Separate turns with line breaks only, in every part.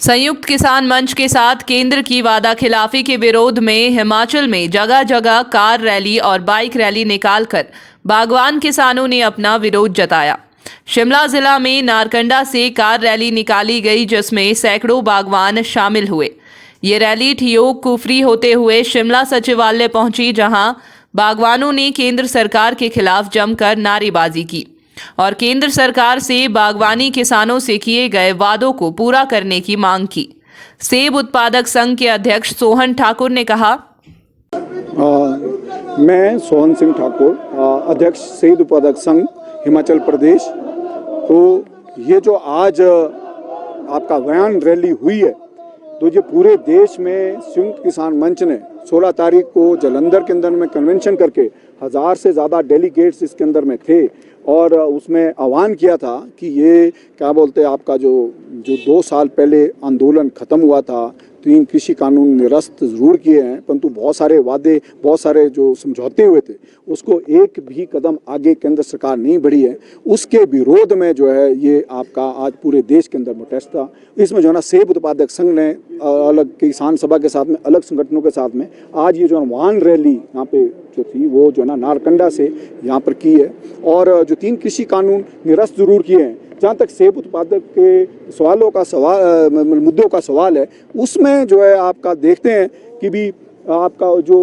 संयुक्त किसान मंच के साथ केंद्र की वादा खिलाफी के विरोध में हिमाचल में जगह जगह कार रैली और बाइक रैली निकालकर बागवान किसानों ने अपना विरोध जताया। शिमला जिला में नारकंडा से कार रैली निकाली गई जिसमें सैकड़ों बागवान शामिल हुए। ये रैली ठियोग कुफरी होते हुए शिमला सचिवालय पहुंची, जहां बागवानों ने केंद्र सरकार के खिलाफ जमकर नारेबाजी की और केंद्र सरकार से बागवानी किसानों से किए गए वादों को पूरा करने की मांग की। सेब उत्पादक संघ के अध्यक्ष सोहन ठाकुर ने कहा,
मैं सोहन सिंह ठाकुर, अध्यक्ष सेब उत्पादक संघ हिमाचल प्रदेश। तो ये जो आज आपका बयान रैली हुई है, तो ये पूरे देश में संयुक्त किसान मंच ने 16 तारीख को जालंधर के अंदर में कन्वेंशन करके 1000 से ज़्यादा डेलीगेट्स इसके अंदर में थे और उसमें आह्वान किया था कि ये क्या बोलते हैं, आपका जो 2 साल पहले आंदोलन ख़त्म हुआ था, 3 कृषि कानून निरस्त ज़रूर किए हैं, परंतु बहुत सारे वादे, बहुत सारे जो समझौते हुए थे, उसको एक भी कदम आगे केंद्र सरकार नहीं बढ़ी है। उसके विरोध में जो है ये आपका आज पूरे देश के अंदर प्रोटेस्ट था। इसमें जो है ना सेब उत्पादक संघ ने अलग किसान सभा के साथ में, अलग संगठनों के साथ में आज ये जो वाहन रैली यहाँ पे जो थी वो जो है ना नारकंडा से यहाँ पर की है। और जो 3 कृषि कानून निरस्त जरूर किए हैं, जहाँ तक सेब उत्पादक के सवालों का मुद्दों का सवाल है, उसमें जो है आपका देखते हैं कि भी आपका जो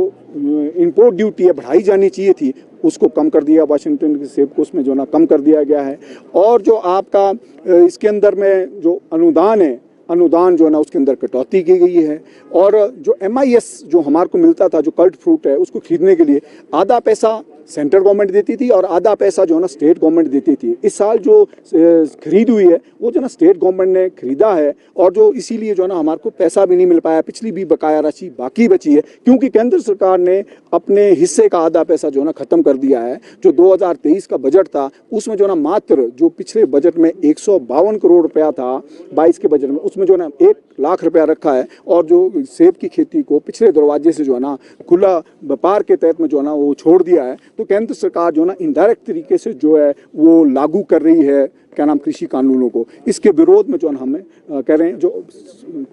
इंपोर्ट ड्यूटी है बढ़ाई जानी चाहिए थी, उसको कम कर दिया वाशिंगटन के सेब को, उसमें जो ना कम कर दिया गया है। और जो आपका इसके अंदर में जो अनुदान जो है ना उसके अंदर कटौती की गई है। और जो MIS जो हमारे को मिलता था, जो कल्ट फ्रूट है, उसको खरीदने के लिए आधा पैसा सेंट्रल गवर्नमेंट देती थी और आधा पैसा जो है ना स्टेट गवर्नमेंट देती थी। इस साल जो खरीद हुई है वो जो ना स्टेट गवर्नमेंट ने खरीदा है और जो इसीलिए जो है ना हमारे को पैसा भी नहीं मिल पाया, पिछली भी बकाया राशि बाकी बची है, क्योंकि केंद्र सरकार ने अपने हिस्से का आधा पैसा जो है ना ख़त्म कर दिया है। जो 2023 का बजट था उसमें जो ना मात्र जो पिछले बजट में 152 करोड़ रुपया था, 22 के बजट में उसमें जो ना 1 लाख रुपया रखा है और जो सेब की खेती को पिछले दरवाजे से जो है ना खुला व्यापार के तहत में जो है ना वो छोड़ दिया है। तो केंद्र सरकार जो है ना इनडायरेक्ट तरीके से जो है वो लागू कर रही है क्या नाम कृषि कानूनों को। इसके विरोध में जो है हमें कह रहे हैं, जो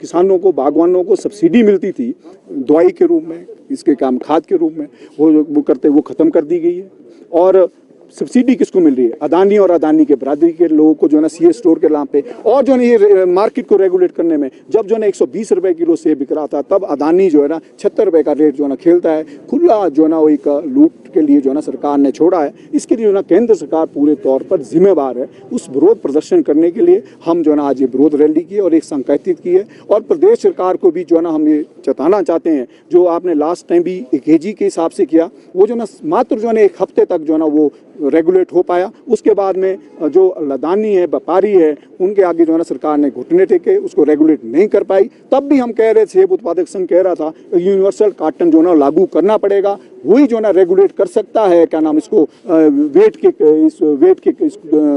किसानों को, बागवानों को सब्सिडी मिलती थी दवाई के रूप में, इसके काम खाद के रूप में, वो करते वो ख़त्म कर दी गई है। और सब्सिडी किसको मिल रही है? अदानी और अदानी के बरादरी के लोगों को जो है ना CA स्टोर के नाम पे। और जो है ये मार्केट को रेगुलेट करने में, जब जो है ना 120 रुपए किलो सेब बिक रहा था, तब अदानी जो है ना 76 रुपए का रेट जो है ना खेलता है। खुला जो है ना वो एक लूट के लिए जो है ना सरकार ने छोड़ा है। इसके लिए जो है ना केंद्र सरकार पूरे तौर पर जिम्मेवार है। उस विरोध प्रदर्शन करने के लिए हम जो है ना आज ये विरोध रैली की और एक संकेतित की है। और प्रदेश सरकार को भी जो है ना हम ये जताना चाहते हैं, जो आपने लास्ट टाइम भी एक AG के हिसाब से किया, वो जो ना मात्र जो है ना 1 हफ्ते तक जो है ना वो रेगुलेट हो पाया। उसके बाद में जो अदानी है, व्यापारी है, उनके आगे जो है ना सरकार ने घुटने टेके, उसको रेगुलेट नहीं कर पाई। तब भी हम कह रहे थे, सेब उत्पादक संघ कह रहा था यूनिवर्सल कार्टन जो है ना लागू करना पड़ेगा, वही जो है ना रेगुलेट कर सकता है क्या नाम इसको वेट के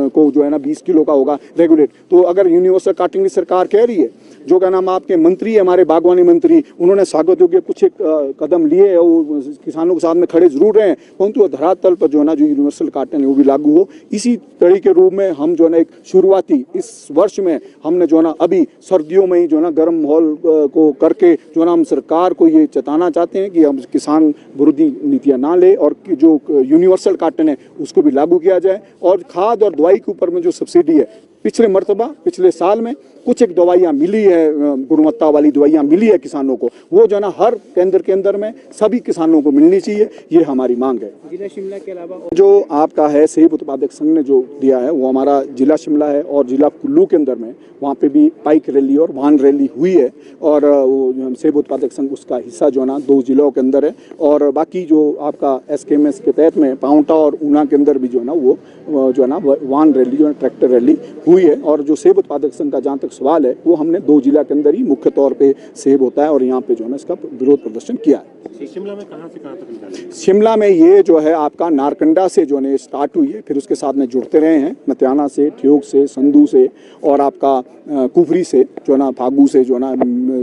को जो है ना 20 किलो का होगा रेगुलेट। तो अगर यूनिवर्सल कार्टन की सरकार कह रही है, जो क्या नाम आपके मंत्री है, हमारे बागवानी मंत्री, उन्होंने स्वागत योग्य कुछ एक कदम लिए है, वो किसानों के साथ में खड़े जरूर रहे हैं, परंतु धरातल पर जो है ना जो यूनिवर्सल कार्टन है वो भी लागू हो। इसी तरह के रूप में हम जो है ना एक शुरुआती इस वर्ष में हमने जो है ना अभी सर्दियों में ही जो है ना गर्म माहौल को करके जो है ना हम सरकार को ये चेताना चाहते हैं कि हम किसान विरोधी नीतियां ना ले और जो यूनिवर्सल कार्टन है उसको भी लागू किया जाए। और खाद और दवाई के ऊपर में जो सब्सिडी है, पिछले साल में कुछ एक दवाइयाँ मिली है, गुणवत्ता वाली दवाइयाँ मिली है किसानों को, वो जो है ना हर केंद्र के अंदर में सभी किसानों को मिलनी चाहिए, ये हमारी मांग है।
जिला शिमला के अलावा
जो आपका है सेब उत्पादक संघ ने जो दिया है वो हमारा जिला शिमला है और जिला कुल्लू के अंदर में, वहाँ पे भी बाइक रैली और वाहन रैली हुई है। और वो सेब उत्पादक संघ उसका हिस्सा जो है ना 2 जिलों के अंदर है। और बाकी जो आपका SKMS के तहत में पांवटा और ऊना के अंदर भी जो है ना वो जो है ना वाहन रैली जो है ट्रैक्टर रैली हुई है। और जो सेब उत्पादक संघ का जहाँ तक सवाल है, वो हमने 2 जिला के अंदर ही मुख्य तौर पे सेब होता है और यहाँ पे जो है ना इसका विरोध प्रदर्शन किया है।
शिमला में कहाँ से कहाँ तक निकाले?
शिमला में ये जो है आपका नारकंडा से जो है स्टार्ट हुई है, फिर उसके साथ में जुड़ते रहे हैं मतियाना से, ठियोग से, संधू से और आपका कुफरी से जो है ना, फागू से जो है ना,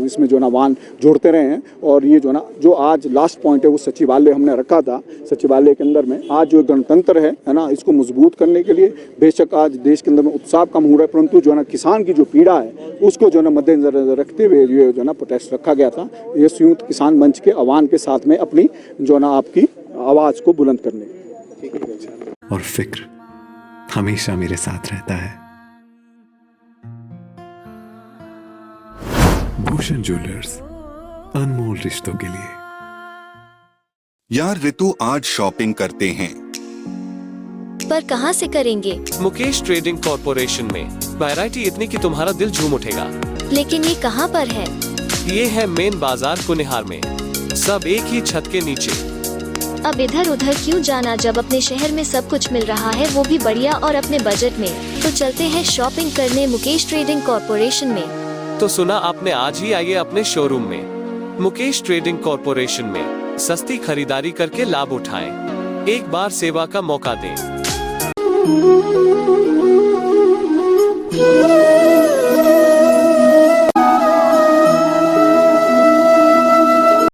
इसमें जो है ना वाहन जोड़ते रहे हैं। और ये जो है ना, जो आज लास्ट पॉइंट है वो सचिवालय हमने रखा था। सचिवालय के अंदर में आज जो गणतंत्र है ना, इसको मजबूत करने के लिए बेशक आज देश के अंदर में उत्साह कम हो रहा है, परंतु जो है ना किसान की जो पीड़ा है उसको जो है ना मद्देनजर रखते हुए ये जो है ना प्रोटेस्ट रखा गया था। ये संयुक्त किसान मंच के आह्वान के साथ में अपनी जो है ना आपकी आवाज को बुलंद करने।
और फिक्र हमेशा मेरे साथ रहता है। भूषण ज्वेलर्स, अनमोल रिश्तों के लिए।
यार ऋतु, आज शॉपिंग करते हैं।
पर कहाँ से करेंगे?
मुकेश ट्रेडिंग कॉरपोरेशन में वैरायटी इतनी कि तुम्हारा दिल झूम उठेगा।
लेकिन ये कहाँ पर है?
ये है मेन बाजार कुनिहार में, सब एक ही छत के नीचे।
अब इधर उधर क्यों जाना जब अपने शहर में सब कुछ मिल रहा है, वो भी बढ़िया और अपने बजट में। तो चलते हैं शॉपिंग करने मुकेश ट्रेडिंग कॉरपोरेशन में।
तो सुना आपने, आज ही आइए अपने शोरूम में। मुकेश ट्रेडिंग कॉरपोरेशन में सस्ती खरीदारी करके लाभ उठाएं। एक बार सेवा का मौका दें।